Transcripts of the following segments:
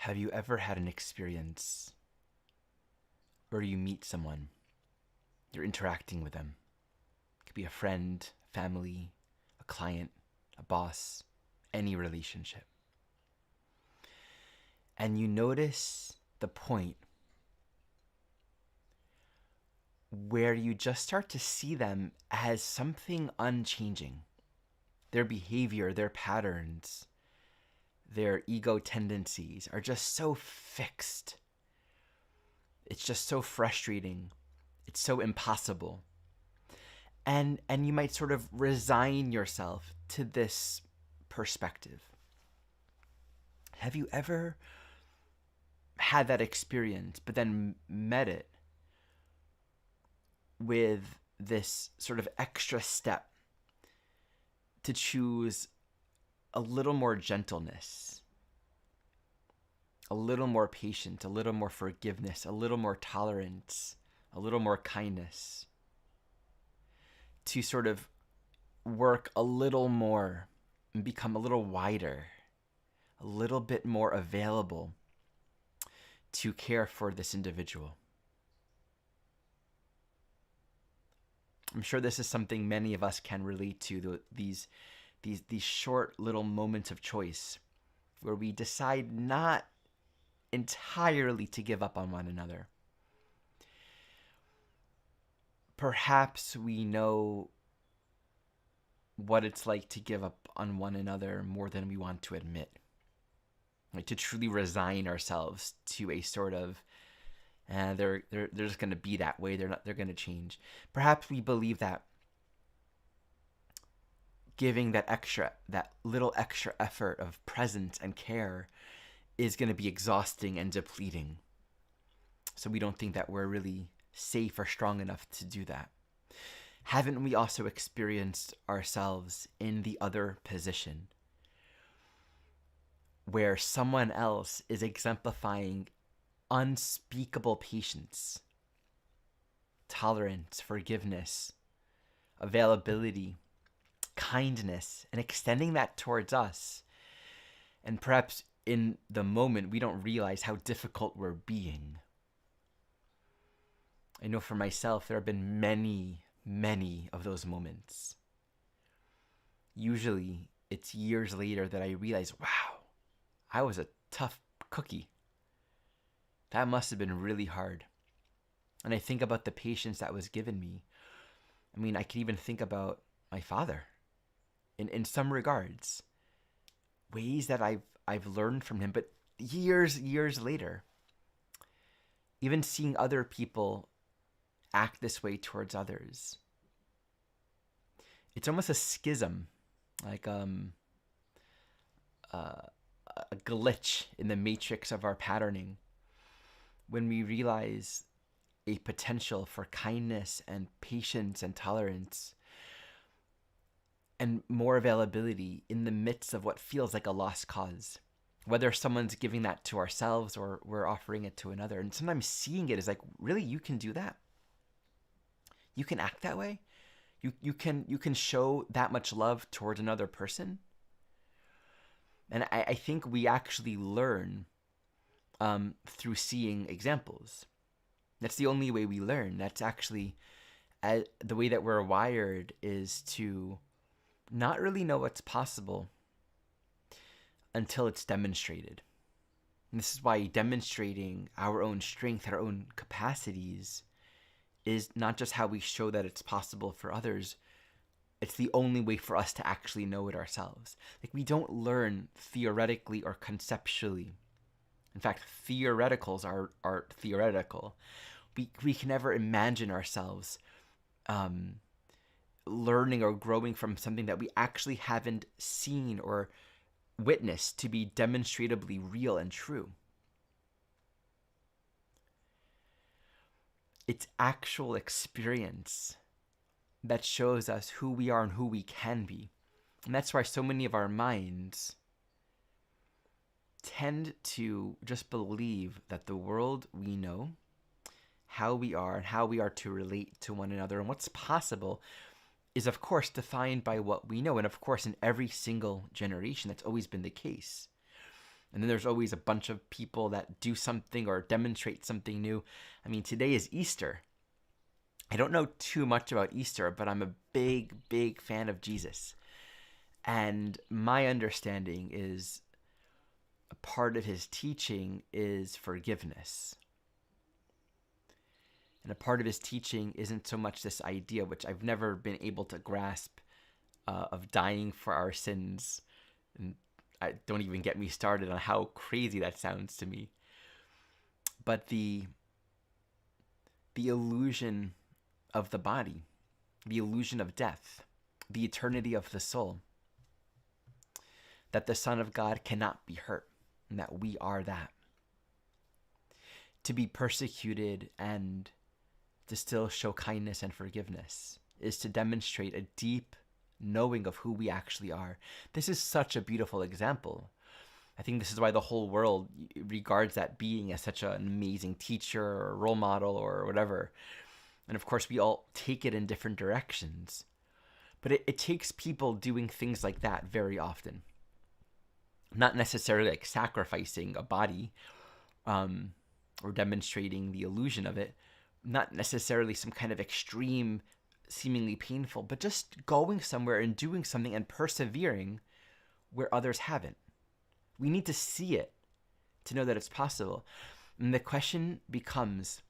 Have you ever had an experience where you meet someone, you're interacting with them? It could be a friend, family, a client, a boss, any relationship. And you notice the point where you just start to see them as something unchanging. Their behavior, their patterns, their ego tendencies are just so fixed. It's just so frustrating. It's so impossible. And you might sort of resign yourself to this perspective. Have you ever had that experience, but then met it with this sort of extra step to choose a little more gentleness, a little more patience, a little more forgiveness, a little more tolerance, a little more kindness, to sort of work a little more and become a little wider, a little bit more available to care for this individual? I'm sure this is something many of us can relate to, these short little moments of choice where we decide not entirely to give up on one another. Perhaps we know what it's like to give up on one another more than we want to admit. Like, to truly resign ourselves to a sort of, they're just going to be that way. They're going to change. Perhaps we believe that giving that little extra effort of presence and care is going to be exhausting and depleting. So we don't think that we're really safe or strong enough to do that. Haven't we also experienced ourselves in the other position, where someone else is exemplifying unspeakable patience, tolerance, forgiveness, availability, kindness, and extending that towards us? And perhaps in the moment, we don't realize how difficult we're being. I know for myself, there have been many of those moments. Usually, it's years later that I realize, wow, I was a tough cookie. That must have been really hard. And I think about the patience that was given me. I mean, I can even think about my father in some regards, ways that I've learned from him, but years later, even seeing other people act this way towards others, it's almost a schism, like a glitch in the matrix of our patterning, when we realize a potential for kindness and patience and tolerance and more availability in the midst of what feels like a lost cause. Whether someone's giving that to ourselves or we're offering it to another. And sometimes seeing it is like, really, you can do that? You can act that way? You can show that much love towards another person? And I think we actually learn through seeing examples. That's the only way we learn. That's actually the way that we're wired, is to not really know what's possible until it's demonstrated. And this is why demonstrating our own strength, our own capacities, is not just how we show that it's possible for others. It's the only way for us to actually know it ourselves. Like, we don't learn theoretically or conceptually. In fact, theoreticals are theoretical. We can never imagine ourselves learning or growing from something that we actually haven't seen or witnessed to be demonstrably real and true. It's actual experience that shows us who we are and who we can be. And that's why so many of our minds tend to just believe that the world we know, how we are and how we are to relate to one another and what's possible, is of course defined by what we know. And of course, in every single generation, that's always been the case. And then there's always a bunch of people that do something or demonstrate something new. I mean, today is Easter. I don't know too much about Easter, but I'm a big, big fan of Jesus. And my understanding is a part of his teaching is forgiveness. And a part of his teaching isn't so much this idea, which I've never been able to grasp, of dying for our sins. And don't even get me started on how crazy that sounds to me. But the illusion of the body, the illusion of death, the eternity of the soul, that the Son of God cannot be hurt, and that we are that. To be persecuted and to still show kindness and forgiveness is to demonstrate a deep knowing of who we actually are. This is such a beautiful example. I think this is why the whole world regards that being as such an amazing teacher or role model or whatever. And of course, we all take it in different directions. But it takes people doing things like that very often. Not necessarily like sacrificing a body, or demonstrating the illusion of it. Not necessarily some kind of extreme, seemingly painful, but just going somewhere and doing something and persevering where others haven't. We need to see it to know that it's possible. And the question becomes,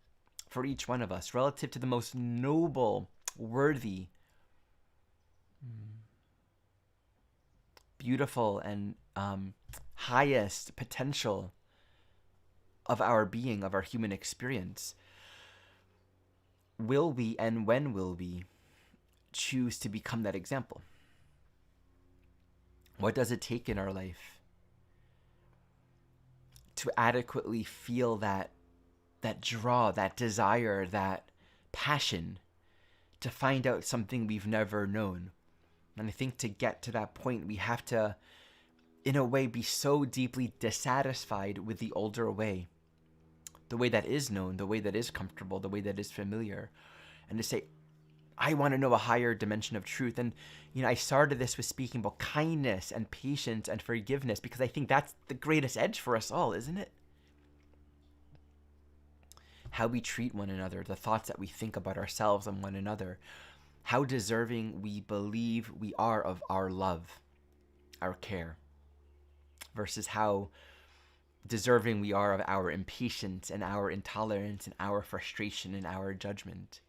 for each one of us, relative to the most noble, worthy, beautiful, and highest potential of our being, of our human experience, will we and when will we choose to become that example? What does it take in our life to adequately feel that draw, that desire, that passion to find out something we've never known? And I think to get to that point, we have to, in a way, be so deeply dissatisfied with the older way, the way that is known, the way that is comfortable, the way that is familiar, and to say, I want to know a higher dimension of truth. And, I started this with speaking about kindness and patience and forgiveness because I think that's the greatest edge for us all, isn't it? How we treat one another, the thoughts that we think about ourselves and one another, how deserving we believe we are of our love, our care, versus how deserving we are of our impatience and our intolerance and our frustration and our judgment.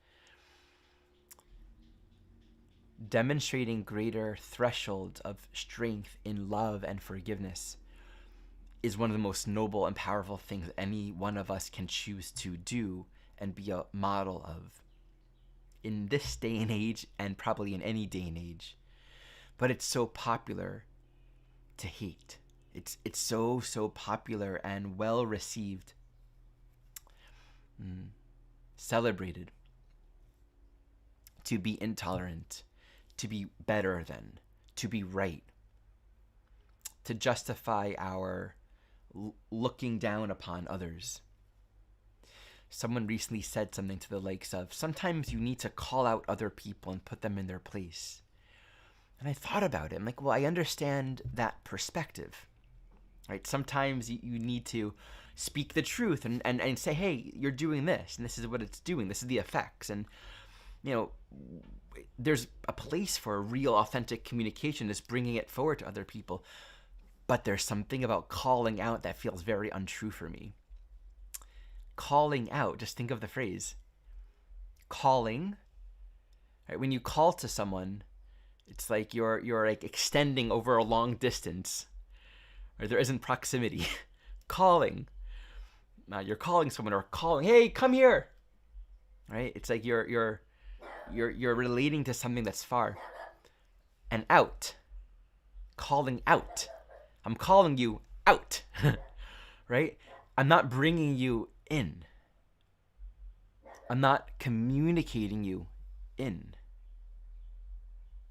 Demonstrating greater thresholds of strength in love and forgiveness is one of the most noble and powerful things any one of us can choose to do and be a model of in this day and age, and probably in any day and age. But it's so popular to hate. It's so popular and well received, celebrated, to be intolerant, to be better than, to be right, to justify our looking down upon others. Someone recently said something to the likes of, sometimes you need to call out other people and put them in their place. And I thought about it. I'm like, well, I understand that perspective, right? Sometimes you need to speak the truth and say, hey, you're doing this, and this is what it's doing. This is the effects. And, there's a place for real, authentic communication, just bringing it forward to other people. But there's something about calling out that feels very untrue for me. Calling out, just think of the phrase. Calling, right? When you call to someone, it's like you're like extending over a long distance, or there isn't proximity. Calling. You're calling someone or calling, hey, come here. Right? It's like you're relating to something that's far. And out. Calling out. I'm calling you out. Right? I'm not bringing you in. I'm not communicating you in.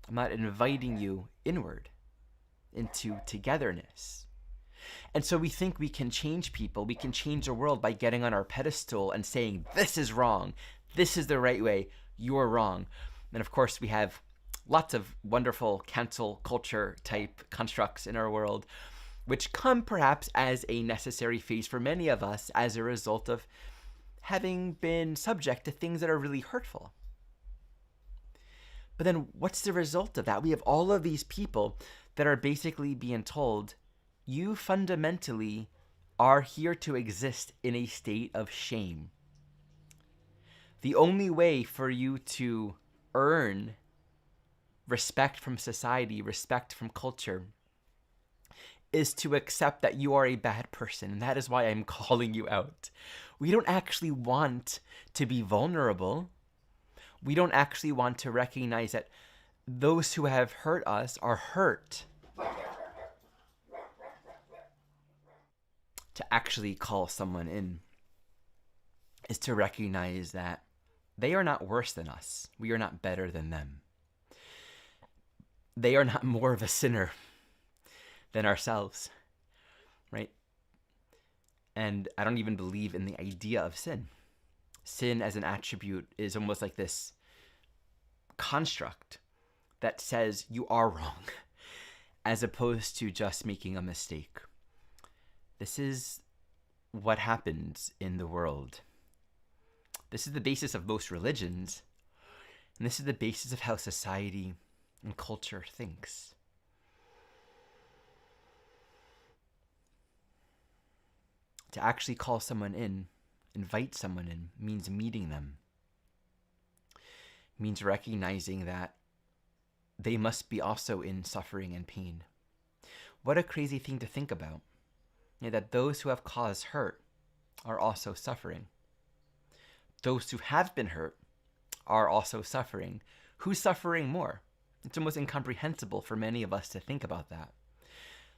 I'm not inviting you inward into togetherness. And so we think we can change people, we can change the world by getting on our pedestal and saying, this is wrong, this is the right way, you're wrong. And of course we have lots of wonderful cancel culture type constructs in our world which come perhaps as a necessary phase for many of us as a result of having been subject to things that are really hurtful. But then what's the result of that? We have all of these people that are basically being told, you fundamentally are here to exist in a state of shame. The only way for you to earn respect from society, respect from culture, is to accept that you are a bad person. And that is why I'm calling you out. We don't actually want to be vulnerable. We don't actually want to recognize that those who have hurt us are hurt. To actually call someone in is to recognize that they are not worse than us. We are not better than them. They are not more of a sinner than ourselves, right? And I don't even believe in the idea of sin. Sin as an attribute is almost like this construct that says you are wrong, as opposed to just making a mistake. This is what happens in the world. This is the basis of most religions, and this is the basis of how society and culture thinks. To actually call someone in, invite someone in, means meeting them. Means recognizing that they must be also in suffering and pain. What a crazy thing to think about. That those who have caused hurt are also suffering. Those who have been hurt are also suffering. Who's suffering more? It's almost incomprehensible for many of us to think about that.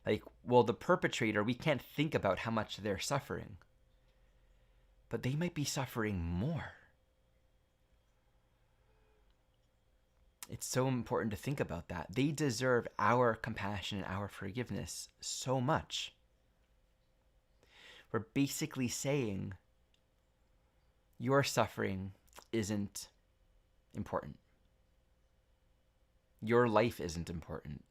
Like, well, the perpetrator, we can't think about how much they're suffering. But they might be suffering more. It's so important to think about that. They deserve our compassion and our forgiveness so much. We're basically saying your suffering isn't important. Your life isn't important.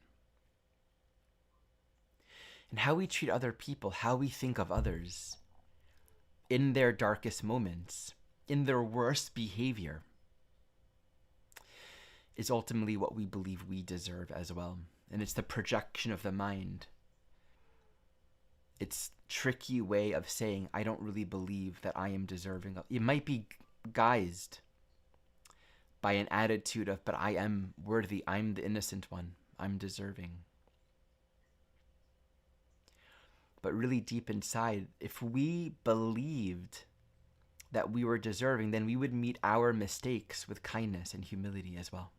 And how we treat other people, how we think of others in their darkest moments, in their worst behavior, is ultimately what we believe we deserve as well. And it's the projection of the mind. It's a tricky way of saying, I don't really believe that I am deserving of. It might be guised by an attitude of, but I am worthy. I'm the innocent one. I'm deserving. But really deep inside, if we believed that we were deserving, then we would meet our mistakes with kindness and humility as well.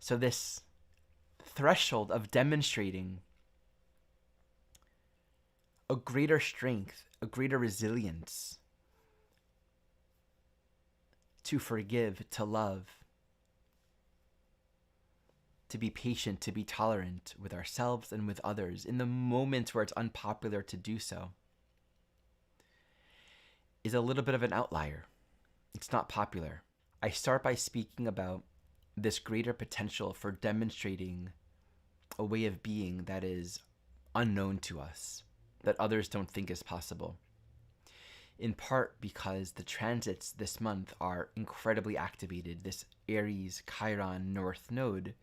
So this threshold of demonstrating a greater strength, a greater resilience to forgive, to love, to be patient, to be tolerant with ourselves and with others in the moments where it's unpopular to do so, is a little bit of an outlier. It's not popular. I start by speaking about this greater potential for demonstrating a way of being that is unknown to us, that others don't think is possible. In part because the transits this month are incredibly activated. This Aries Chiron North Node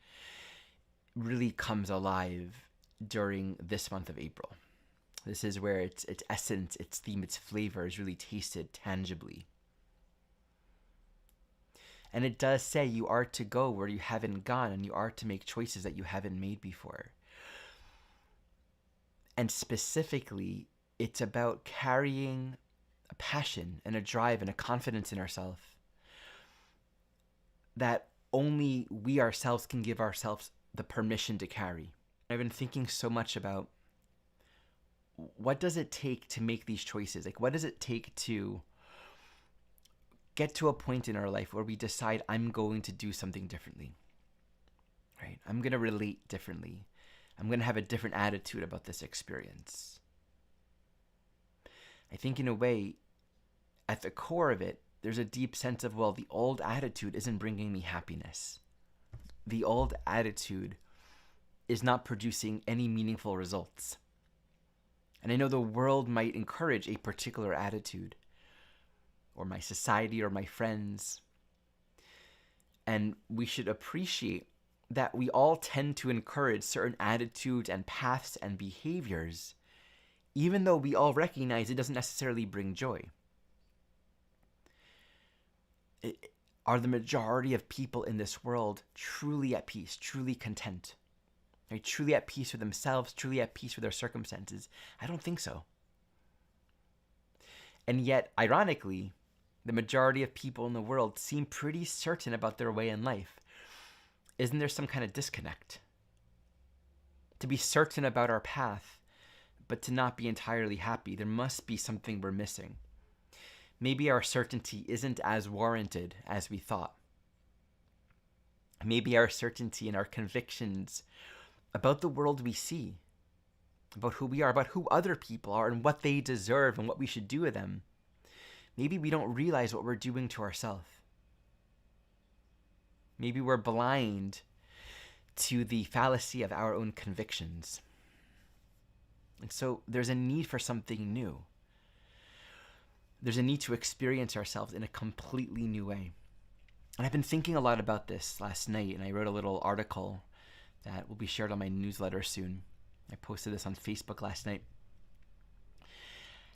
really comes alive during this month of April. This is where its essence, its theme, its flavor is really tasted tangibly. And it does say you are to go where you haven't gone, and you are to make choices that you haven't made before. And specifically, it's about carrying a passion and a drive and a confidence in ourselves that only we ourselves can give ourselves the permission to carry. I've been thinking so much about what does it take to make these choices? Like, what does it take to get to a point in our life where we decide I'm going to do something differently, right? I'm going to relate differently. I'm going to have a different attitude about this experience. I think in a way, at the core of it, there's a deep sense of, well, the old attitude isn't bringing me happiness. the old attitude is not producing any meaningful results. And I know the world might encourage a particular attitude, or my society or my friends. And we should appreciate that we all tend to encourage certain attitudes and paths and behaviors, even though we all recognize it doesn't necessarily bring joy. Are the majority of people in this world truly at peace, truly content? Are they truly at peace with themselves, truly at peace with their circumstances? I don't think so. And yet, ironically, the majority of people in the world seem pretty certain about their way in life. Isn't there some kind of disconnect? To be certain about our path, but to not be entirely happy, there must be something we're missing. Maybe our certainty isn't as warranted as we thought. Maybe our certainty and our convictions about the world we see, about who we are, about who other people are and what they deserve and what we should do with them, maybe we don't realize what we're doing to ourselves. Maybe we're blind to the fallacy of our own convictions. And so there's a need for something new. There's a need to experience ourselves in a completely new way. And I've been thinking a lot about this last night, and I wrote a little article that will be shared on my newsletter soon. I posted this on Facebook last night.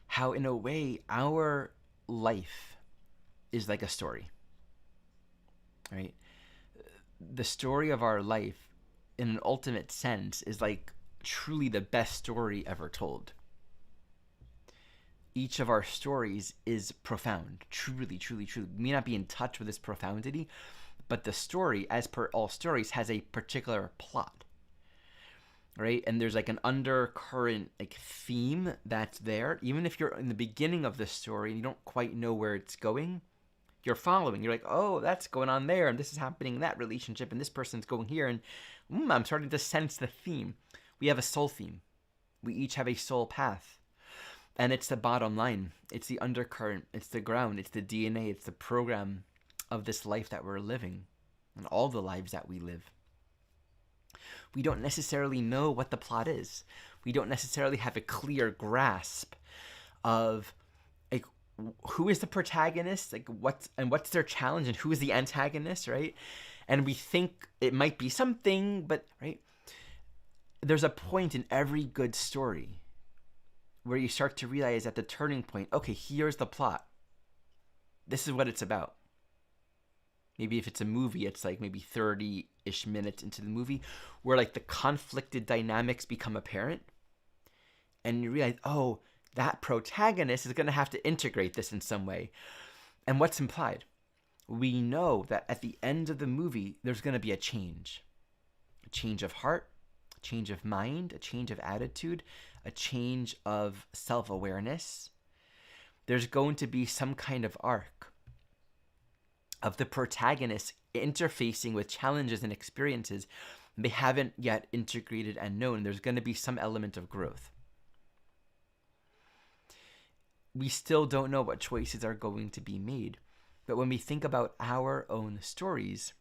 How, in a way, our life is like a story, right? The story of our life, in an ultimate sense, is like truly the best story ever told. Each of our stories is profound, truly, truly, truly. We may not be in touch with this profundity, but the story, as per all stories, has a particular plot, right? And there's like an undercurrent, like theme that's there. Even if you're in the beginning of the story and you don't quite know where it's going, you're following. You're like, oh, that's going on there, and this is happening in that relationship, and this person's going here, and I'm starting to sense the theme. We have a soul theme. We each have a soul path. And it's the bottom line. It's the undercurrent. It's the ground. It's the DNA. It's the program of this life that we're living and all the lives that we live. We don't necessarily know what the plot is. We don't necessarily have a clear grasp of like who is the protagonist, like what's their challenge, and who is the antagonist, right? And we think it might be something, but right, there's a point in every good story where you start to realize at the turning point, okay, here's the plot. This is what it's about. Maybe if it's a movie, it's like maybe 30-ish minutes into the movie where like the conflicted dynamics become apparent. And you realize, oh, that protagonist is going to have to integrate this in some way. And what's implied? We know that at the end of the movie, there's going to be a change of heart, a change of mind, a change of attitude, a change of self-awareness. There's going to be some kind of arc of the protagonist interfacing with challenges and experiences they haven't yet integrated and known. There's going to be some element of growth. We still don't know what choices are going to be made. But when we think about our own stories,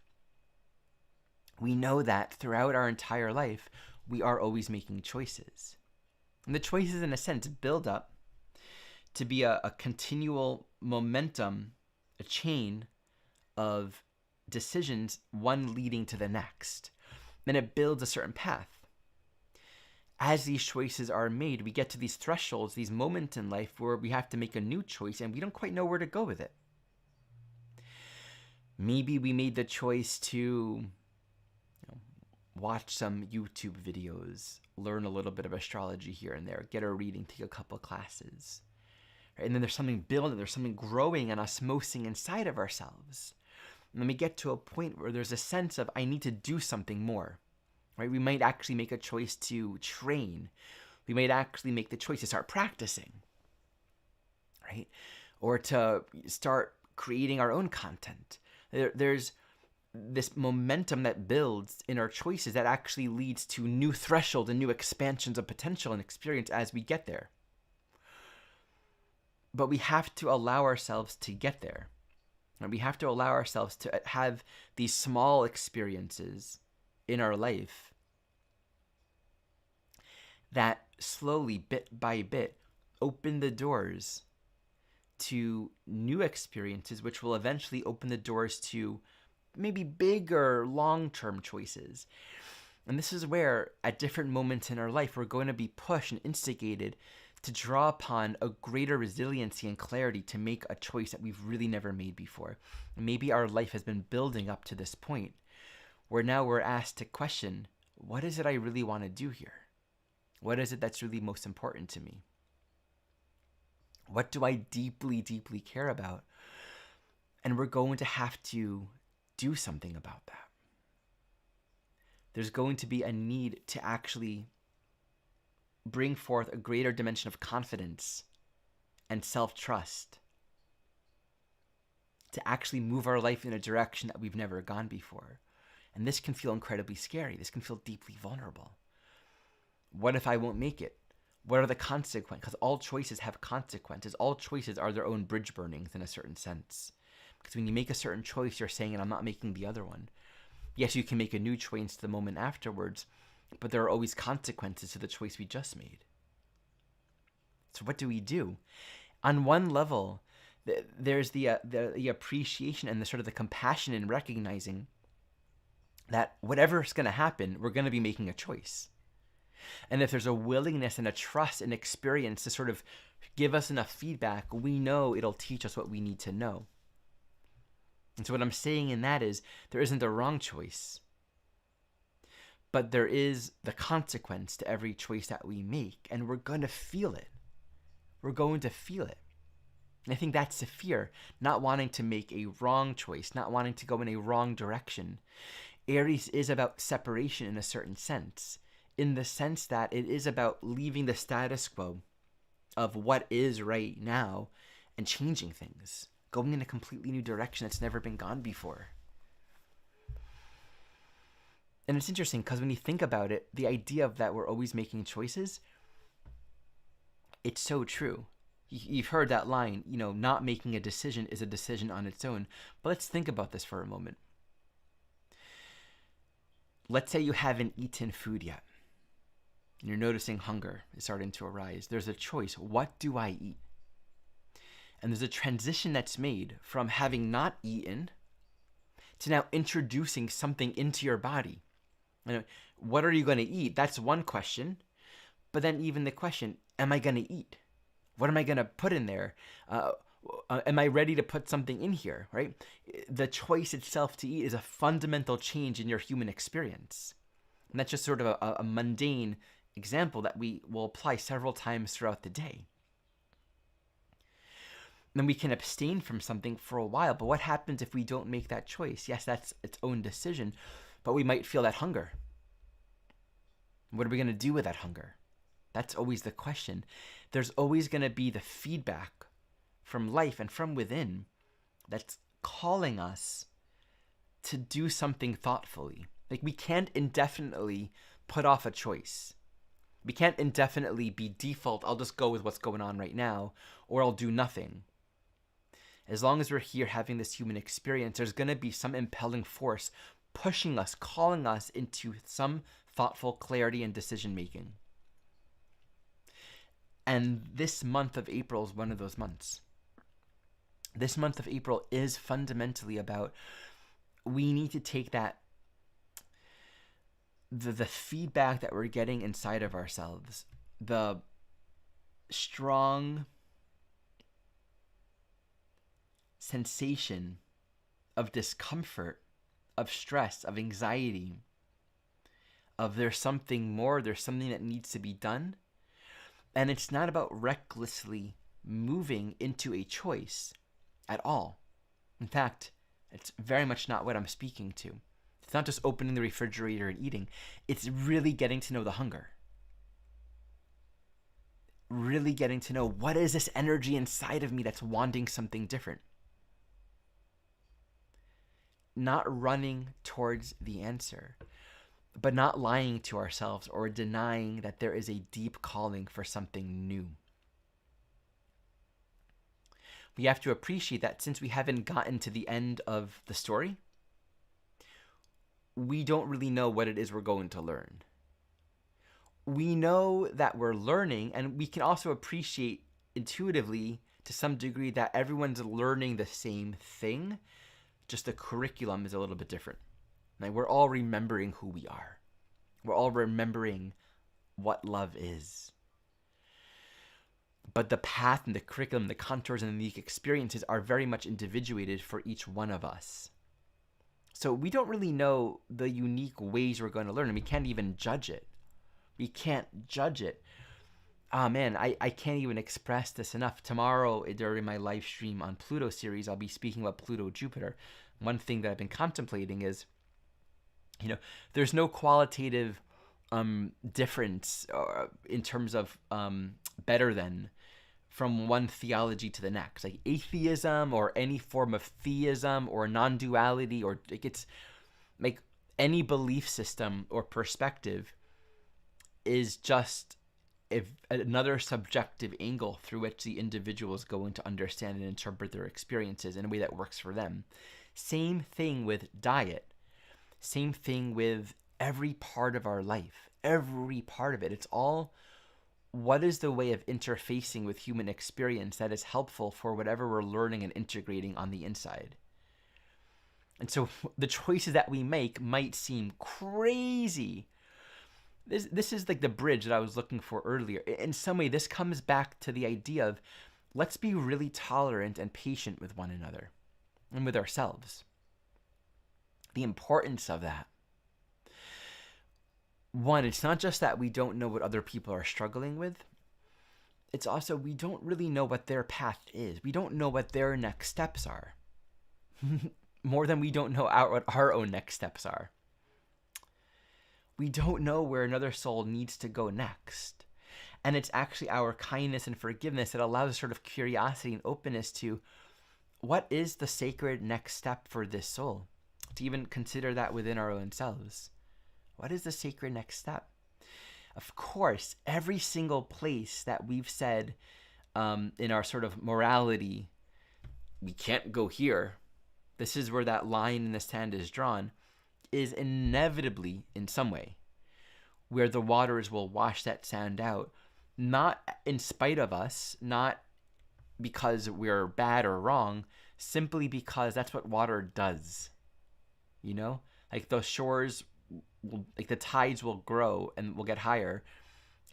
we know that throughout our entire life, we are always making choices. And the choices, in a sense, build up to be a continual momentum, a chain of decisions, one leading to the next. Then it builds a certain path. As these choices are made, we get to these thresholds, these moments in life where we have to make a new choice and we don't quite know where to go with it. Maybe we made the choice to watch some YouTube videos, learn a little bit of astrology here and there, get a reading, take a couple classes. Right? And then there's something building, there's something growing and osmosing inside of ourselves. And then we get to a point where there's a sense of, I need to do something more. Right? We might actually make a choice to train. We might actually make the choice to start practicing. Right? Or to start creating our own content. There's this momentum that builds in our choices that actually leads to new thresholds and new expansions of potential and experience as we get there. But we have to allow ourselves to get there. And we have to allow ourselves to have these small experiences in our life that slowly, bit by bit, open the doors to new experiences, which will eventually open the doors to maybe bigger long-term choices. And this is where, at different moments in our life, we're going to be pushed and instigated to draw upon a greater resiliency and clarity to make a choice that we've really never made before. Maybe our life has been building up to this point where now we're asked to question, what is it I really want to do here? What is it that's really most important to me? What do I deeply, deeply care about? And we're going to have to do something about that. There's going to be a need to actually bring forth a greater dimension of confidence and self-trust to actually move our life in a direction that we've never gone before. And this can feel incredibly scary. This can feel deeply vulnerable. What if I won't make it? What are the consequences? Because all choices have consequences. All choices are their own bridge burnings in a certain sense. Because when you make a certain choice, you're saying, and I'm not making the other one. Yes, you can make a new choice the moment afterwards, but there are always consequences to the choice we just made. So what do we do? On one level, there's the appreciation and the sort of the compassion in recognizing that whatever's going to happen, we're going to be making a choice. And if there's a willingness and a trust and experience to sort of give us enough feedback, we know it'll teach us what we need to know. And so what I'm saying in that is there isn't a wrong choice, but there is the consequence to every choice that we make, and we're going to feel it. We're going to feel it. And I think that's the fear, not wanting to make a wrong choice, not wanting to go in a wrong direction. Aries is about separation in a certain sense, in the sense that it is about leaving the status quo of what is right now and changing things, going in a completely new direction that's never been gone before. And it's interesting because when you think about it, the idea of that we're always making choices, it's so true. You've heard that line, not making a decision is a decision on its own. But let's think about this for a moment. Let's say you haven't eaten food yet, and you're noticing hunger is starting to arise. There's a choice. What do I eat? And there's a transition that's made from having not eaten to now introducing something into your body. What are you going to eat? That's one question. But then even the question, am I going to eat? What am I going to put in there? Am I ready to put something in here, right? The choice itself to eat is a fundamental change in your human experience. And that's just sort of a mundane example that we will apply several times throughout the day. Then we can abstain from something for a while, but what happens if we don't make that choice? Yes, that's its own decision, but we might feel that hunger. What are we going to do with that hunger? That's always the question. There's always going to be the feedback from life and from within that's calling us to do something thoughtfully. Like, we can't indefinitely put off a choice. We can't indefinitely be default, I'll just go with what's going on right now, or I'll do nothing. As long as we're here having this human experience, there's going to be some impelling force pushing us, calling us into some thoughtful clarity and decision making. And this month of April is one of those months. This month of April is fundamentally about, we need to take that, the feedback that we're getting inside of ourselves, the strong sensation of discomfort, of stress, of anxiety, of there's something more, there's something that needs to be done. And it's not about recklessly moving into a choice at all. In fact, it's very much not what I'm speaking to. It's not just opening the refrigerator and eating. It's really getting to know the hunger. Really getting to know, what is this energy inside of me that's wanting something different? Not running towards the answer, but not lying to ourselves or denying that there is a deep calling for something new. we have to appreciate that since we haven't gotten to the end of the story, we don't really know what it is we're going to learn. We know that we're learning, and we can also appreciate intuitively to some degree that everyone's learning the same thing, just the curriculum is a little bit different. Like, we're all remembering who we are. We're all remembering what love is. But the path and the curriculum, the contours and the unique experiences are very much individuated for each one of us. So we don't really know the unique ways we're going to learn, and we can't even judge it. We can't judge it. Oh man, I can't even express this enough. Tomorrow, during my live stream on Pluto series, I'll be speaking about Pluto Jupiter. One thing that I've been contemplating is, there's no qualitative difference in terms of better than from one theology to the next. Like atheism or any form of theism or non-duality, or it's like any belief system or perspective is just another subjective angle through which the individual is going to understand and interpret their experiences in a way that works for them. Same thing with diet. Same thing with every part of our life. Every part of it. It's all, what is the way of interfacing with human experience that is helpful for whatever we're learning and integrating on the inside. And so the choices that we make might seem crazy. This is like the bridge that I was looking for earlier. In some way, this comes back to the idea of let's be really tolerant and patient with one another and with ourselves. The importance of that. One, it's not just that we don't know what other people are struggling with. It's also we don't really know what their path is. We don't know what their next steps are. More than we don't know what our own next steps are. We don't know where another soul needs to go next. And it's actually our kindness and forgiveness that allows a sort of curiosity and openness to what is the sacred next step for this soul? To even consider that within our own selves. What is the sacred next step? Of course, every single place that we've said in our sort of morality, we can't go here, this is where that line in the sand is drawn, is inevitably, in some way, where the waters will wash that sand out, not in spite of us, not because we're bad or wrong, simply because that's what water does. Like those shores, like the tides will grow and will get higher,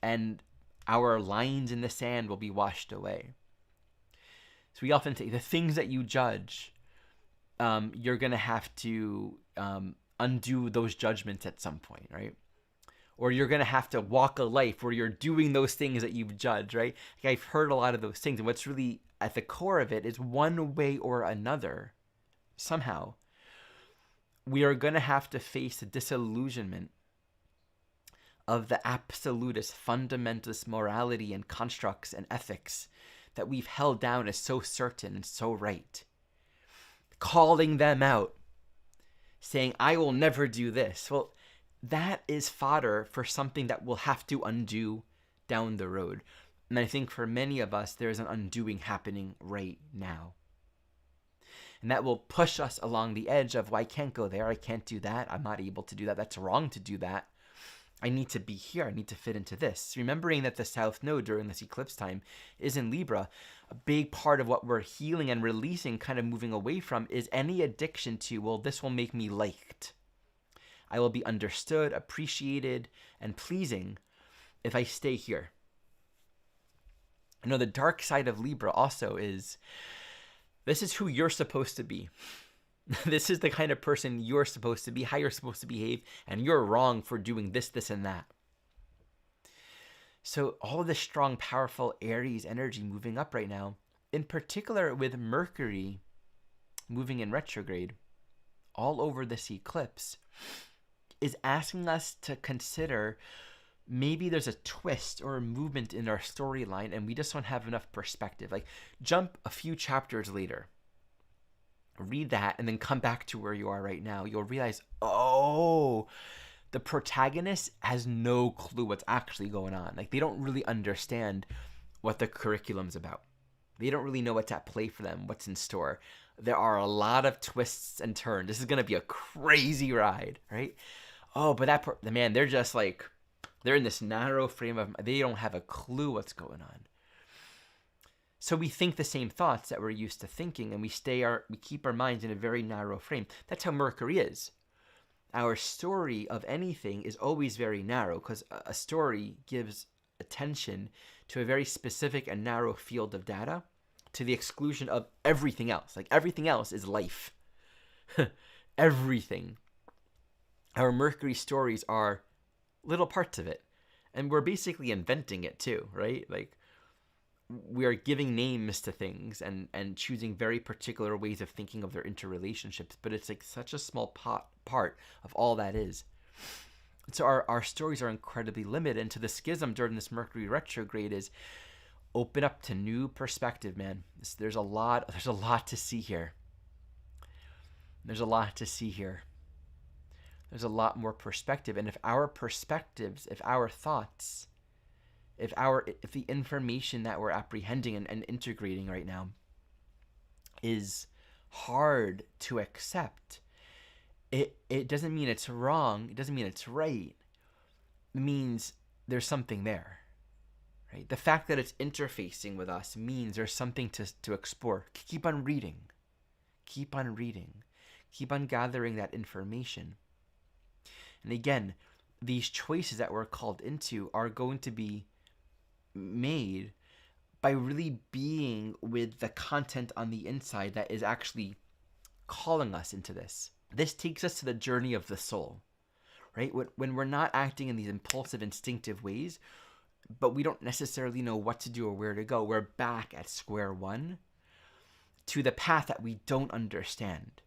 and our lines in the sand will be washed away. So we often say the things that you judge, you're going to have to undo those judgments at some point, right? Or you're going to have to walk a life where you're doing those things that you've judged, right? Like I've heard a lot of those things, and what's really at the core of it is one way or another, somehow, we are going to have to face the disillusionment of the absolutist, fundamentalist morality and constructs and ethics that we've held down as so certain and so right. Calling them out, saying, I will never do this. Well, that is fodder for something that we'll have to undo down the road. And I think for many of us, there's an undoing happening right now. And that will push us along the edge of, well, I can't go there. I can't do that. I'm not able to do that. That's wrong to do that. I need to be here. I need to fit into this. Remembering that the South Node during this eclipse time is in Libra, a big part of what we're healing and releasing, kind of moving away from, is any addiction to, well, this will make me liked. I will be understood, appreciated, and pleasing if I stay here. The dark side of Libra also is, this is who you're supposed to be. This is the kind of person you're supposed to be, how you're supposed to behave, and you're wrong for doing this, this, and that. So all of this strong, powerful Aries energy moving up right now, in particular with Mercury moving in retrograde all over this eclipse, is asking us to consider maybe there's a twist or a movement in our storyline and we just don't have enough perspective. Like, jump a few chapters later, read that, and then come back to where you are right now. You'll realize, oh, the protagonist has no clue what's actually going on. Like, they don't really understand what the curriculum's about. They don't really know what's at play for them, what's in store. There are a lot of twists and turns. This is going to be a crazy ride, right? Oh, but man, they're just like, they're in this narrow frame of, they don't have a clue what's going on. So we think the same thoughts that we're used to thinking, and we keep our minds in a very narrow frame. That's how Mercury is. Our story of anything is always very narrow, because a story gives attention to a very specific and narrow field of data, to the exclusion of everything else. Like, everything else is life. Everything. Our Mercury stories are little parts of it. And we're basically inventing it too, right? Like, we are giving names to things and choosing very particular ways of thinking of their interrelationships, but it's like such a small part of all that is. And so our stories are incredibly limited, and to the schism during this Mercury retrograde is open up to new perspective, man. There's a lot to see here. There's a lot to see here. There's a lot more perspective, and if our perspectives, if our thoughts, if the information that we're apprehending and integrating right now is hard to accept, it doesn't mean it's wrong. It doesn't mean it's right. It means there's something there, right? The fact that it's interfacing with us means there's something to explore. Keep on reading. Keep on reading. Keep on gathering that information. And again, these choices that we're called into are going to be made by really being with the content on the inside that is actually calling us into this. This takes us to the journey of the soul, right? When we're not acting in these impulsive, instinctive ways, but we don't necessarily know what to do or where to go, we're back at square one to the path that we don't understand.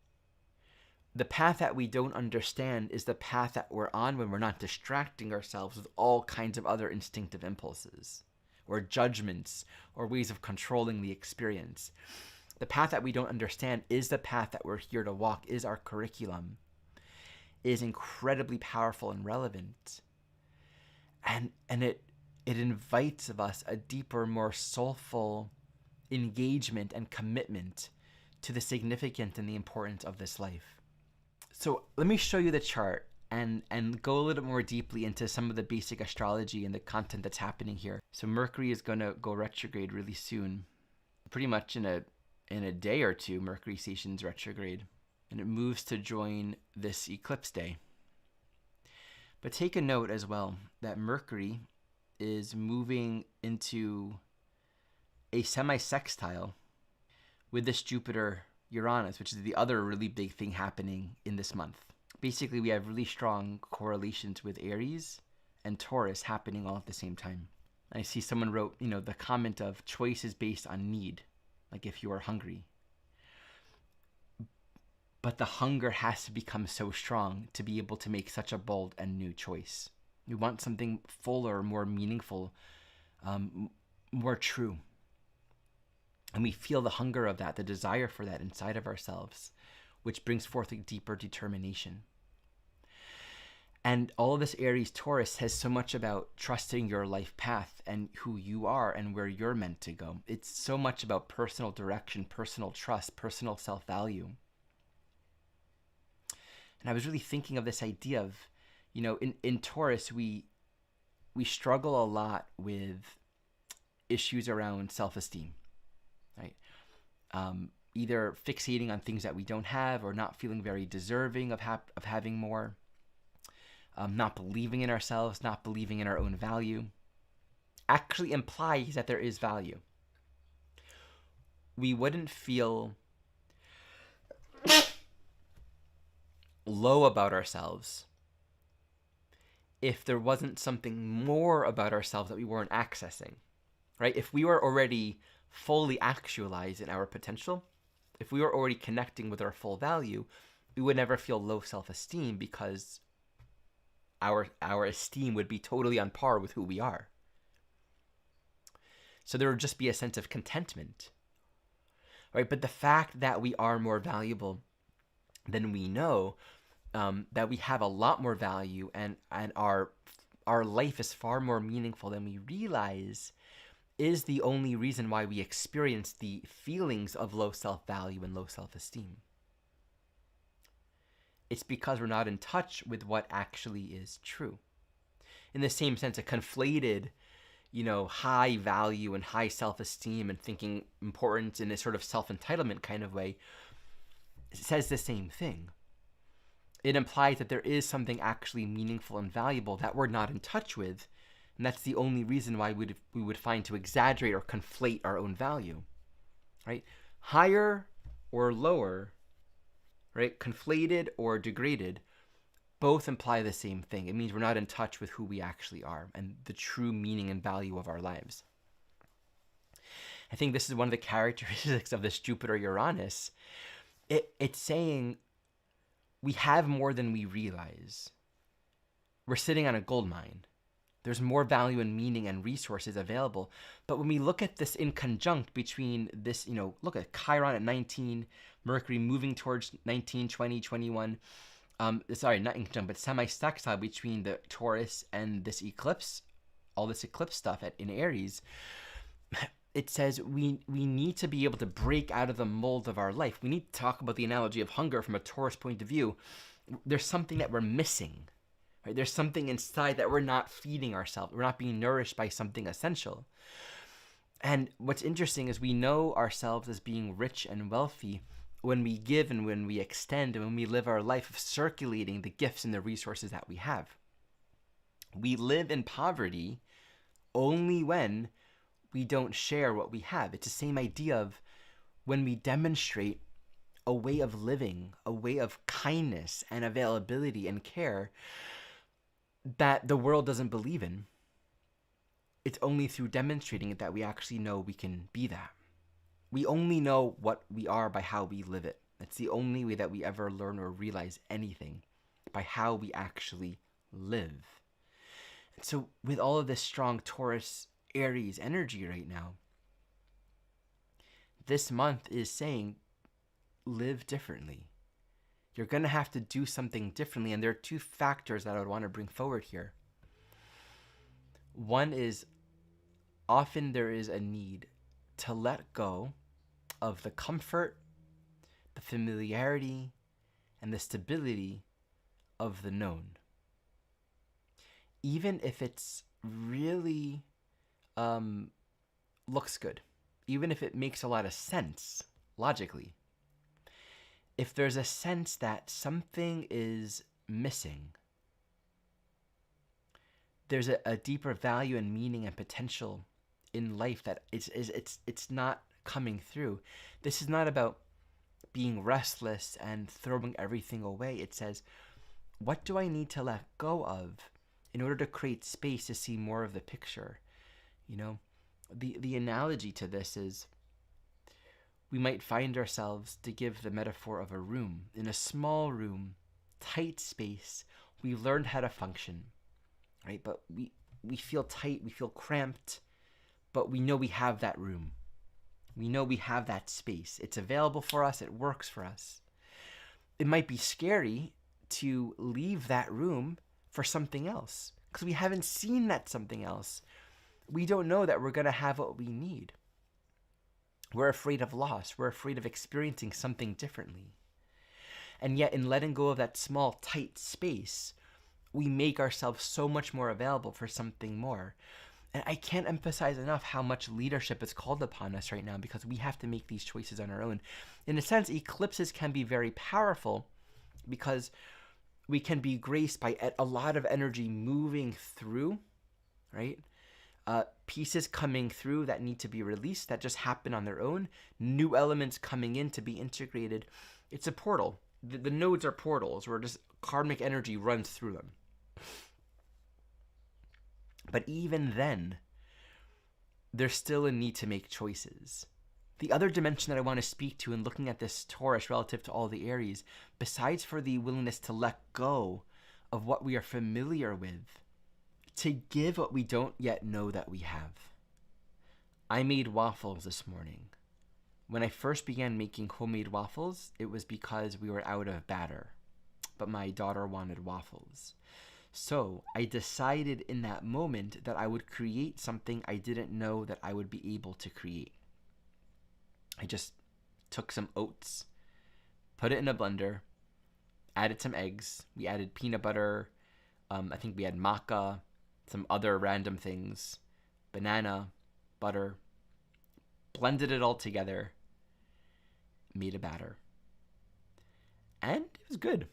The path that we don't understand is the path that we're on when we're not distracting ourselves with all kinds of other instinctive impulses or judgments or ways of controlling the experience. The path that we don't understand is the path that we're here to walk, is our curriculum, is incredibly powerful and relevant. And it invites of us a deeper, more soulful engagement and commitment to the significance and the importance of this life. So let me show you the chart and go a little more deeply into some of the basic astrology and the content that's happening here. So Mercury is going to go retrograde really soon. Pretty much in a day or two, Mercury stations retrograde, and it moves to join this eclipse day. But take a note as well that Mercury is moving into a semi-sextile with this Jupiter-Uranus, which is the other really big thing happening in this month. Basically, we have really strong correlations with Aries and Taurus happening all at the same time. I see someone wrote, the comment of choice is based on need, like if you are hungry. But the hunger has to become so strong to be able to make such a bold and new choice. We want something fuller, more meaningful, more true. And we feel the hunger of that, the desire for that inside of ourselves, which brings forth a deeper determination. And all of this Aries Taurus has so much about trusting your life path and who you are and where you're meant to go. It's so much about personal direction, personal trust, personal self-value. And I was really thinking of this idea of, in Taurus, we struggle a lot with issues around self-esteem, right? Either fixating on things that we don't have or not feeling very deserving of having more. Not believing in ourselves, not believing in our own value, actually implies that there is value. We wouldn't feel low about ourselves if there wasn't something more about ourselves that we weren't accessing, right? If we were already fully actualized in our potential, if we were already connecting with our full value, we would never feel low self-esteem because our esteem would be totally on par with who we are. So there would just be a sense of contentment, right? But the fact that we are more valuable than we know, that we have a lot more value and our life is far more meaningful than we realize, is the only reason why we experience the feelings of low self-value and low self-esteem. It's because we're not in touch with what actually is true. In the same sense, a conflated, high value and high self-esteem and thinking importance in a sort of self-entitlement kind of way says the same thing. It implies that there is something actually meaningful and valuable that we're not in touch with, and that's the only reason why we would find to exaggerate or conflate our own value, right? Higher or lower, right? Conflated or degraded, both imply the same thing. It means we're not in touch with who we actually are and the true meaning and value of our lives. I think this is one of the characteristics of this Jupiter-Uranus. It's saying we have more than we realize. We're sitting on a gold mine. There's more value and meaning and resources available. But when we look at this in conjunct between this, look at Chiron at 19, Mercury moving towards 19, 20, 21, sorry, not in conjunct, but semi-sextile between the Taurus and this eclipse, all this eclipse stuff in Aries, it says we need to be able to break out of the mold of our life. We need to talk about the analogy of hunger from a Taurus point of view. There's something that we're missing, right? There's something inside that we're not feeding ourselves. We're not being nourished by something essential. And what's interesting is we know ourselves as being rich and wealthy when we give and when we extend and when we live our life of circulating the gifts and the resources that we have. We live in poverty only when we don't share what we have. It's the same idea of when we demonstrate a way of living, a way of kindness and availability and care that the world doesn't believe in. It's only through demonstrating it that we actually know we can be that. We only know what we are by how we live it. That's the only way that we ever learn or realize anything, by how we actually live. And so with all of this strong Taurus Aries energy right now, this month is saying live differently. You're going to have to do something differently. And there are two factors that I would want to bring forward here. One is often there is a need to let go of the comfort, the familiarity, and the stability of the known. Even if it's really looks good, even if it makes a lot of sense logically, if there's a sense that something is missing, there's a deeper value and meaning and potential in life that it's not coming through. This is not about being restless and throwing everything away. It says, what do I need to let go of in order to create space to see more of the picture? The analogy to this is we might find ourselves, to give the metaphor of a room, in a small room, tight space. We learned how to function, right? But we feel tight, we feel cramped, but we know we have that room. We know we have that space. It's available for us, it works for us. It might be scary to leave that room for something else because we haven't seen that something else. We don't know that we're going to have what we need. We're afraid of loss. We're afraid of experiencing something differently. And yet, in letting go of that small, tight space, we make ourselves so much more available for something more. And I can't emphasize enough how much leadership is called upon us right now, because we have to make these choices on our own. In a sense, eclipses can be very powerful because we can be graced by a lot of energy moving through, right? Pieces coming through that need to be released that just happen on their own. New elements coming in to be integrated. It's a portal. The nodes are portals where just karmic energy runs through them. But even then, there's still a need to make choices. The other dimension that I want to speak to in looking at this Taurus relative to all the Aries, besides for the willingness to let go of what we are familiar with, to give what we don't yet know that we have. I made waffles this morning. When I first began making homemade waffles, it was because we were out of batter, but my daughter wanted waffles. So I decided in that moment that I would create something I didn't know that I would be able to create. I just took some oats, put it in a blender, added some eggs. We added peanut butter. I think we had maca, some other random things, banana, butter, blended it all together, made a batter. And it was good.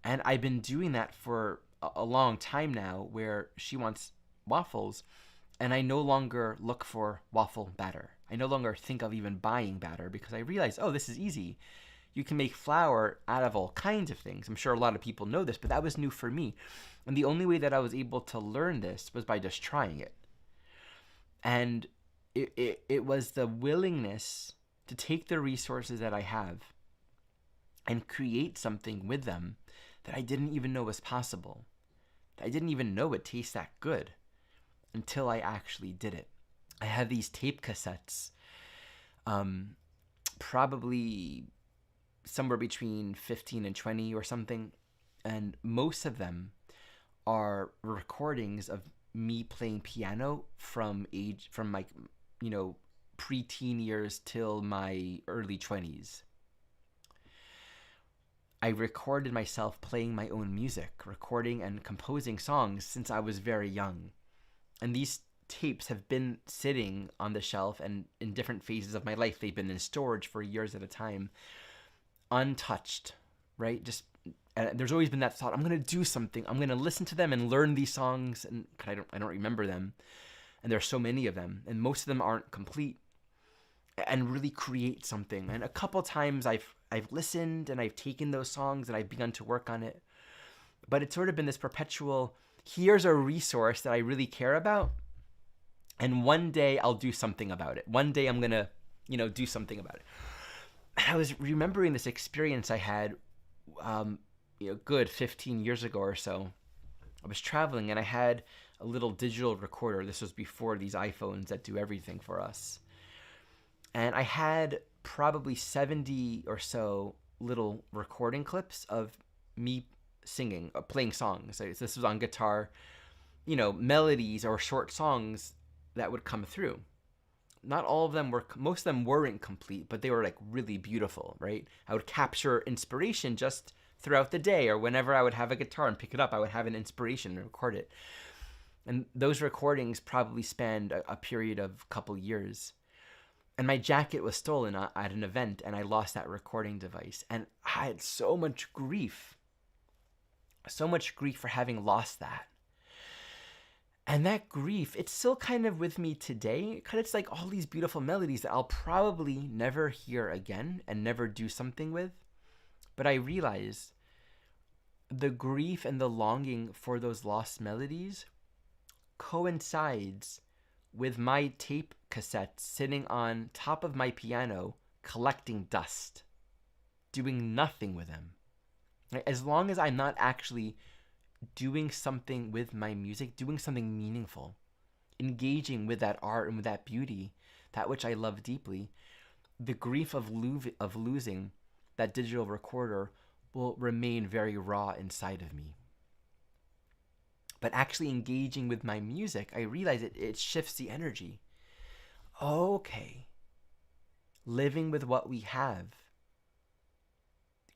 And I've been doing that for a long time now, where she wants waffles, and I no longer look for waffle batter. I no longer think of even buying batter because I realize, oh, this is easy. You can make flour out of all kinds of things. I'm sure a lot of people know this, but that was new for me. And the only way that I was able to learn this was by just trying it. And it was the willingness to take the resources that I have and create something with them that I didn't even know was possible. I didn't even know it tastes that good until I actually did it. I have these tape cassettes, probably somewhere between 15 and 20 or something, and most of them are recordings of me playing piano from my, preteen years till my early 20s. I recorded myself playing my own music, recording and composing songs since I was very young. And these tapes have been sitting on the shelf, and in different phases of my life, they've been in storage for years at a time, untouched, right? Just there's always been that thought, I'm going to do something. I'm going to listen to them and learn these songs, and I don't remember them. And there's so many of them, and most of them aren't complete, and really create something. And a couple times I've listened and I've taken those songs and I've begun to work on it. But it's sort of been this perpetual, here's a resource that I really care about, and one day I'll do something about it. One day I'm going to, do something about it. I was remembering this experience I had, good 15 years ago or so. I was traveling and I had a little digital recorder. This was before these iPhones that do everything for us. And I had probably 70 or so little recording clips of me singing, playing songs. This was on guitar, melodies or short songs that would come through. Not all of them most of them weren't complete, but they were like really beautiful, right? I would capture inspiration just throughout the day, or whenever I would have a guitar and pick it up, I would have an inspiration and record it. And those recordings probably spanned a period of a couple years. And my jacket was stolen at an event, and I lost that recording device. And I had so much grief for having lost that. And that grief, it's still kind of with me today, because it's like all these beautiful melodies that I'll probably never hear again and never do something with. But I realize the grief and the longing for those lost melodies coincides with my tape cassettes sitting on top of my piano, collecting dust, doing nothing with them. As long as I'm not actually doing something with my music, doing something meaningful, engaging with that art and with that beauty, that which I love deeply, the grief of losing that digital recorder will remain very raw inside of me. But actually engaging with my music, I realize it shifts the energy. Okay. Living with what we have,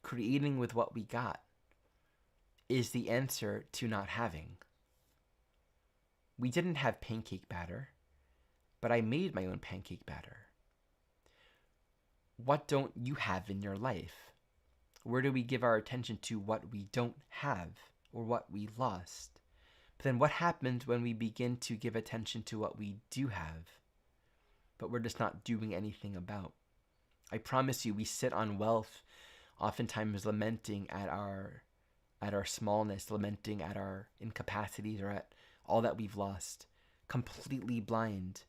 creating with what we got, is the answer to not having. We didn't have pancake batter, but I made my own pancake batter. What don't you have in your life? Where do we give our attention to what we don't have or what we lost? But then what happens when we begin to give attention to what we do have, but we're just not doing anything about? I promise you, we sit on wealth, oftentimes lamenting at our smallness, lamenting at our incapacities or at all that we've lost, completely blind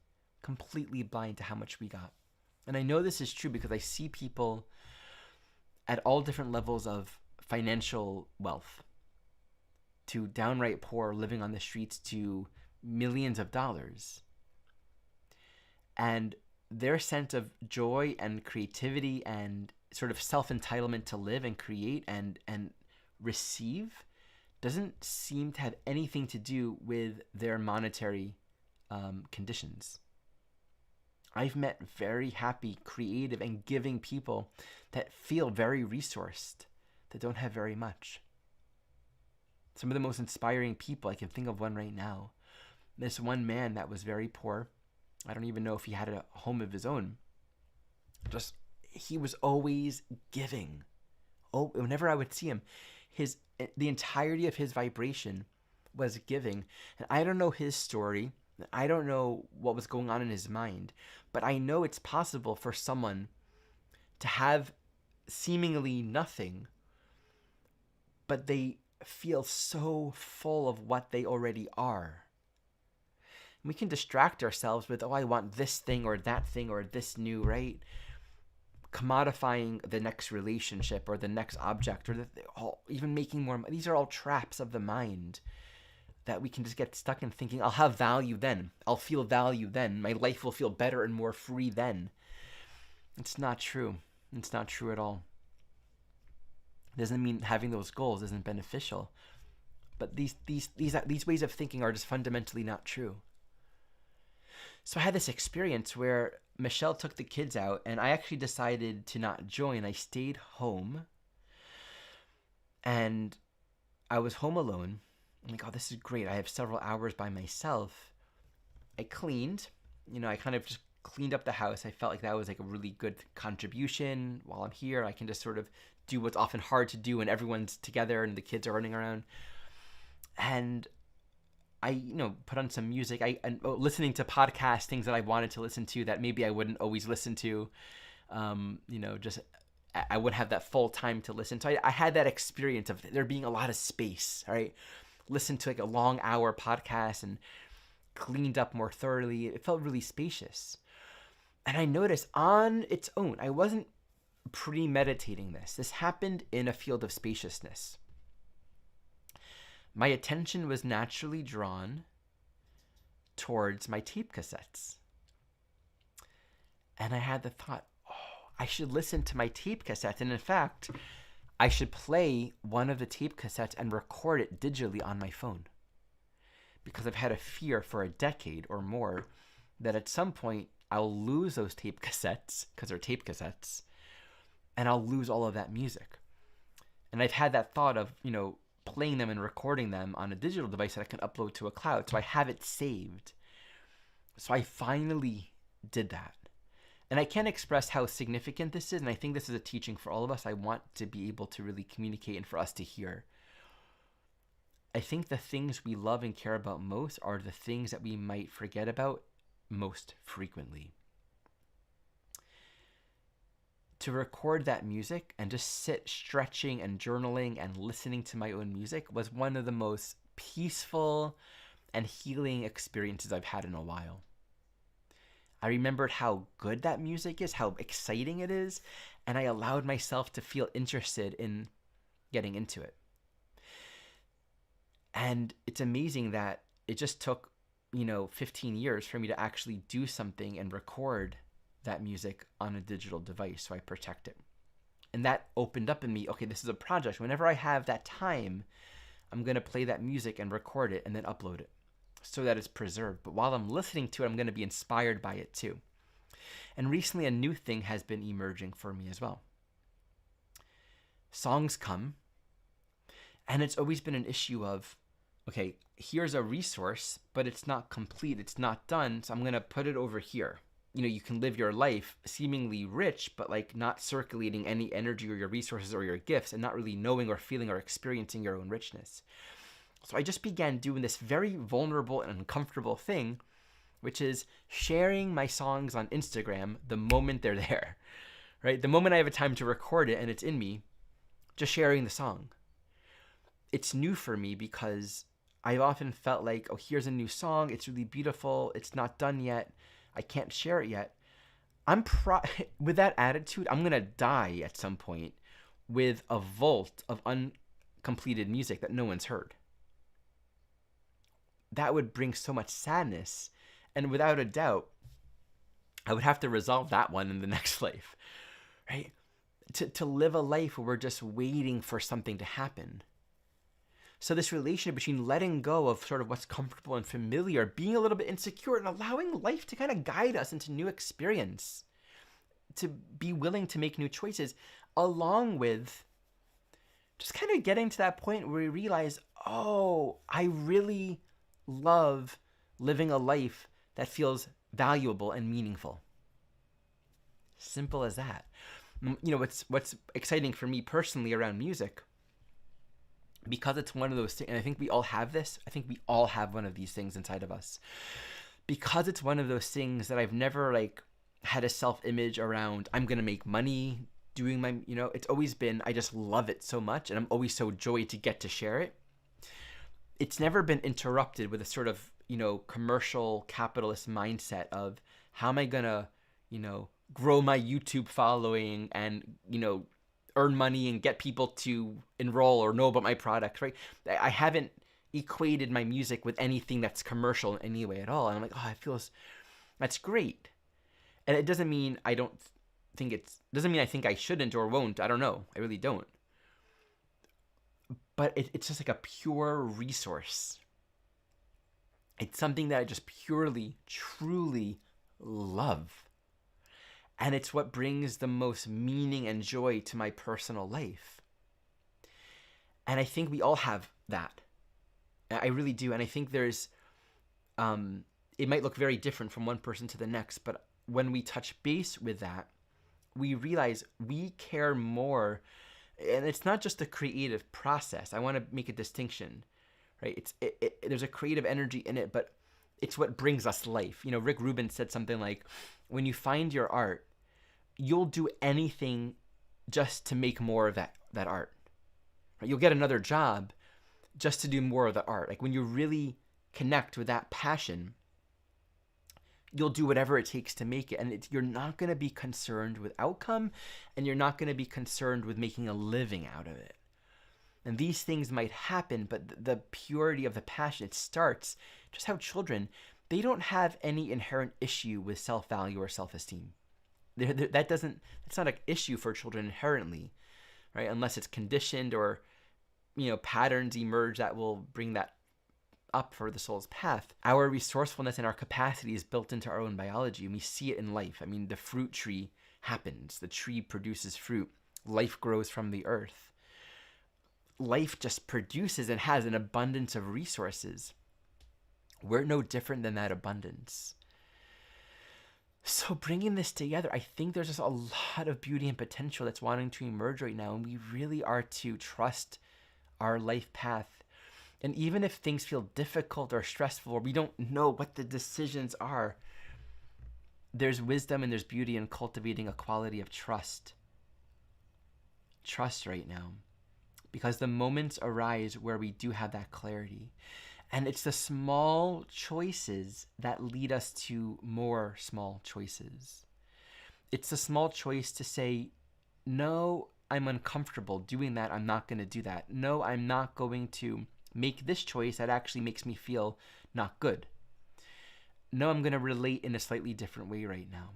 to how much we got. And I know this is true because I see people at all different levels of financial wealth, to downright poor living on the streets to millions of dollars. And their sense of joy and creativity and sort of self-entitlement to live and create and receive doesn't seem to have anything to do with their monetary conditions. I've met very happy, creative, and giving people that feel very resourced, that don't have very much. Some of the most inspiring people, I can think of one right now. This one man that was very poor. I don't even know if he had a home of his own. Just, he was always giving. Oh, whenever I would see him, the entirety of his vibration was giving. And I don't know his story. I don't know what was going on in his mind, but I know it's possible for someone to have seemingly nothing, but they feel so full of what they already are. We can distract ourselves with, oh, I want this thing or that thing or this new, right? Commodifying the next relationship or the next object or even making more. These are all traps of the mind that we can just get stuck in thinking, I'll have value then. I'll feel value then. My life will feel better and more free then. It's not true. It's not true at all. It doesn't mean having those goals isn't beneficial. But these ways of thinking are just fundamentally not true. So I had this experience where Michelle took the kids out and I actually decided to not join. I stayed home and I was home alone. I'm like, oh, this is great. I have several hours by myself. I cleaned, I kind of just cleaned up the house. I felt like that was like a really good contribution. While I'm here, I can just sort of do what's often hard to do when everyone's together and the kids are running around. And I, put on some music. Listening to podcasts, things that I wanted to listen to that maybe I wouldn't always listen to. Just I wouldn't have that full time to listen. So I had that experience of there being a lot of space, all right? Listened to like a long hour podcast and cleaned up more thoroughly. It felt really spacious. And I noticed on its own, I wasn't premeditating this. This happened in a field of spaciousness. My attention was naturally drawn towards my tape cassettes. And I had the thought, oh, I should listen to my tape cassettes. And in fact, I should play one of the tape cassettes and record it digitally on my phone. Because I've had a fear for a decade or more that at some point I'll lose those tape cassettes, because they're tape cassettes, and I'll lose all of that music. And I've had that thought of, playing them and recording them on a digital device that I can upload to a cloud. So I have it saved. So I finally did that. And I can't express how significant this is. And I think this is a teaching for all of us. I want to be able to really communicate and for us to hear. I think the things we love and care about most are the things that we might forget about most frequently. To record that music and just sit stretching and journaling and listening to my own music was one of the most peaceful and healing experiences I've had in a while. I remembered how good that music is, how exciting it is, and I allowed myself to feel interested in getting into it. And it's amazing that it just took, 15 years for me to actually do something and record that music on a digital device so I protect it. And that opened up in me, okay, this is a project. Whenever I have that time, I'm going to play that music and record it and then upload it so that it's preserved. But while I'm listening to it, I'm going to be inspired by it too. And recently a new thing has been emerging for me as well. Songs come, and it's always been an issue of, okay, here's a resource, but it's not complete, it's not done, so I'm going to put it over here. You can live your life seemingly rich, but like not circulating any energy or your resources or your gifts and not really knowing or feeling or experiencing your own richness. So I just began doing this very vulnerable and uncomfortable thing, which is sharing my songs on Instagram the moment they're there, right? The moment I have a time to record it and it's in me, just sharing the song. It's new for me because I've often felt like, oh, here's a new song. It's really beautiful. It's not done yet. I can't share it yet. With that attitude, I'm going to die at some point with a vault of uncompleted music that no one's heard. That would bring so much sadness. And without a doubt, I would have to resolve that one in the next life, right? To live a life where we're just waiting for something to happen. So this relationship between letting go of sort of what's comfortable and familiar, being a little bit insecure, and allowing life to kind of guide us into new experience, to be willing to make new choices, along with just kind of getting to that point where we realize, oh, I really love living a life that feels valuable and meaningful. Simple as that. What's exciting for me personally around music, because it's one of those things, and I think we all have this. I think we all have one of these things inside of us. Because it's one of those things that I've never had a self-image around, I'm going to make money doing my, it's always been, I just love it so much, and I'm always so joyed to get to share it. It's never been interrupted with a sort of, commercial capitalist mindset of how am I going to, grow my YouTube following and, earn money and get people to enroll or know about my product, right? I haven't equated my music with anything that's commercial in any way at all. And I'm like, oh, that's great. And it doesn't mean I think I shouldn't or won't. I don't know. I really don't. But it's just like a pure resource. It's something that I just purely, truly love. And it's what brings the most meaning and joy to my personal life. And I think we all have that. I really do. And I think there's, it might look very different from one person to the next, but when we touch base with that, we realize we care more. And it's not just the creative process. I want to make a distinction, right? There's a creative energy in it, but it's what brings us life. Rick Rubin said something like, when you find your art, you'll do anything just to make more of that art. Right? You'll get another job just to do more of the art. Like when you really connect with that passion, you'll do whatever it takes to make it. And you're not going to be concerned with outcome, and you're not going to be concerned with making a living out of it. And these things might happen, but the purity of the passion, it starts just how children, they don't have any inherent issue with self-value or self-esteem. That's not an issue for children inherently, right? Unless it's conditioned or, patterns emerge that will bring that up for the soul's path. Our resourcefulness and our capacity is built into our own biology, and we see it in life. I mean, the fruit tree happens. The tree produces fruit. Life grows from the earth. Life just produces and has an abundance of resources. We're no different than that abundance. So bringing this together, I think there's just a lot of beauty and potential that's wanting to emerge right now, and we really are to trust our life path. And even if things feel difficult or stressful, or we don't know what the decisions are, there's wisdom and there's beauty in cultivating a quality of trust. Trust right now. Because the moments arise where we do have that clarity. And it's the small choices that lead us to more small choices. It's the small choice to say, no, I'm uncomfortable doing that. I'm not going to do that. No, I'm not going to make this choice that actually makes me feel not good. No, I'm going to relate in a slightly different way right now.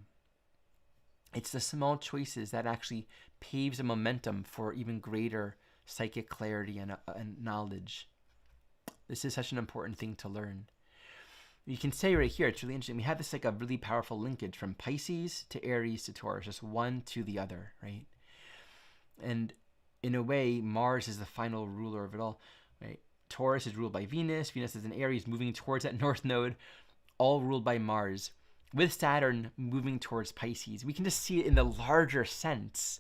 It's the small choices that actually paves a momentum for even greater psychic clarity and knowledge. This is such an important thing to learn. You can say right here, it's really interesting. We have this a really powerful linkage from Pisces to Aries to Taurus, just one to the other, right? And in a way, Mars is the final ruler of it all, right? Taurus is ruled by Venus. Venus is in Aries, moving towards that north node, all ruled by Mars, with Saturn moving towards Pisces. We can just see it in the larger sense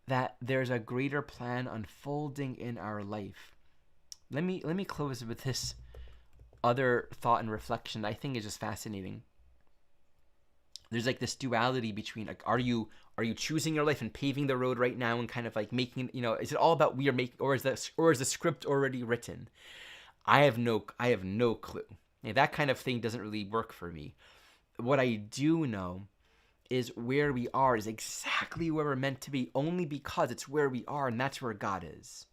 that there's a greater plan unfolding in our life. Let me close with this other thought and reflection that I think is just fascinating. There's this duality between are you choosing your life and paving the road right now and kind of making, is it all about we are making, or is the script already written? I have no clue. That kind of thing doesn't really work for me. What I do know is where we are is exactly where we're meant to be, only because it's where we are, and that's where God is.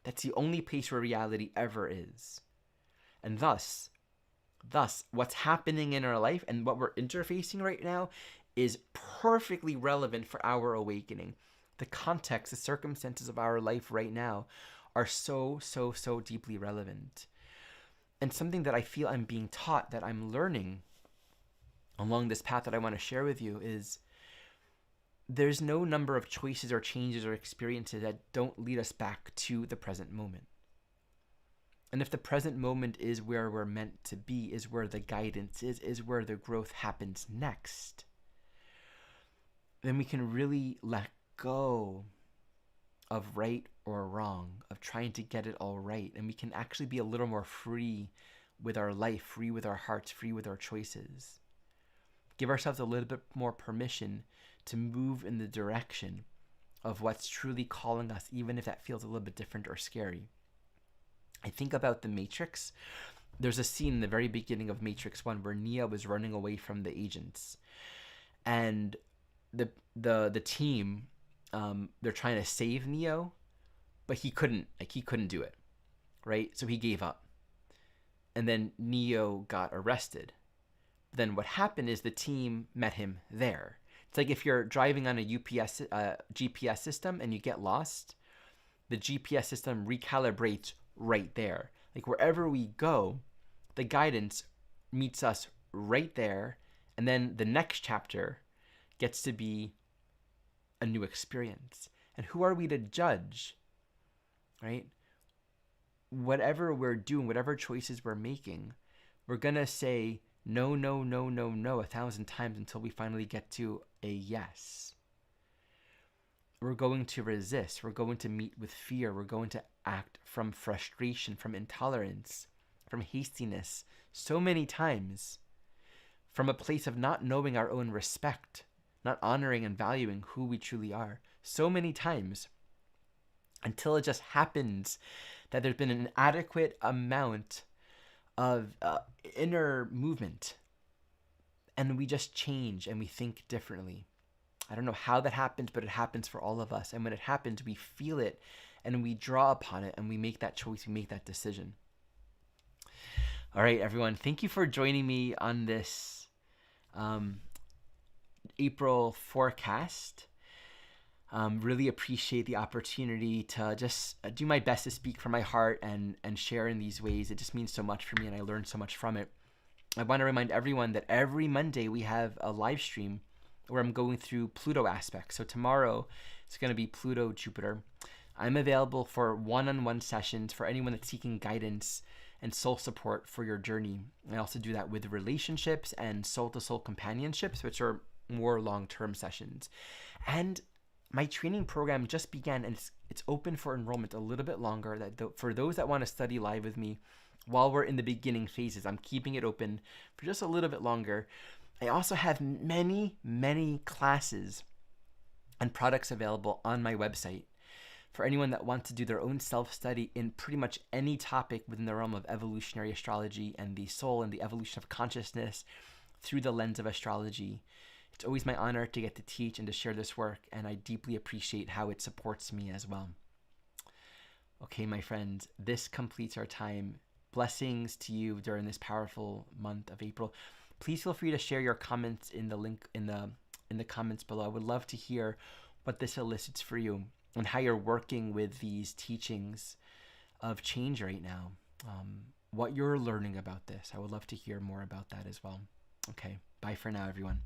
That's the only place where reality ever is. And thus, what's happening in our life and what we're interfacing right now is perfectly relevant for our awakening. The context, the circumstances of our life right now are so, so, so deeply relevant. And something that I feel I'm being taught, that I'm learning along this path that I want to share with you, is there's no number of choices or changes or experiences that don't lead us back to the present moment. And if the present moment is where we're meant to be, is where the guidance is where the growth happens next, then we can really let go of right or wrong, of trying to get it all right. And we can actually be a little more free with our life, free with our hearts, free with our choices. Give ourselves a little bit more permission to move in the direction of what's truly calling us, even if that feels a little bit different or scary. I think about the Matrix. There's a scene in the very beginning of Matrix 1 where Neo was running away from the agents. And the team, they're trying to save Neo, but he couldn't do it, right? So he gave up. And then Neo got arrested. Then what happened is the team met him there. It's like if you're driving on a GPS system and you get lost, the GPS system recalibrates right there. Like wherever we go, the guidance meets us right there, and then the next chapter gets to be a new experience. And who are we to judge, right? Whatever we're doing, whatever choices we're making, we're gonna say no, no, no, no, no 1,000 times until we finally get to a yes. We're going to resist. We're going to meet with fear. We're going to act from frustration, from intolerance, from hastiness, so many times, from a place of not knowing our own respect, not honoring and valuing who we truly are, so many times, until it just happens that there's been an adequate amount of inner movement, and we just change and we think differently. I don't know how that happens, but it happens for all of us. And when it happens, we feel it and we draw upon it and we make that choice, we make that decision. All right, everyone. Thank you for joining me on this April forecast. Really appreciate the opportunity to just do my best to speak from my heart and share in these ways. It just means so much for me, and I learned so much from it. I want to remind everyone that every Monday we have a live stream where I'm going through Pluto aspects. So tomorrow it's going to be Pluto Jupiter. I'm available for one-on-one sessions for anyone that's seeking guidance and soul support for your journey. I also do that with relationships and soul-to-soul companionships, which are more long-term sessions. And my training program just began, and it's open for enrollment a little bit longer. For those that want to study live with me while we're in the beginning phases, I'm keeping it open for just a little bit longer. I also have many, many classes and products available on my website for anyone that wants to do their own self-study in pretty much any topic within the realm of evolutionary astrology and the soul and the evolution of consciousness through the lens of astrology. It's always my honor to get to teach and to share this work, and I deeply appreciate how it supports me as well. Okay, my friends, this completes our time. Blessings to you during this powerful month of April. Please feel free to share your comments in the link in the comments below. I would love to hear what this elicits for you and how you're working with these teachings of change right now. What you're learning about this. I would love to hear more about that as well. Okay, bye for now, everyone.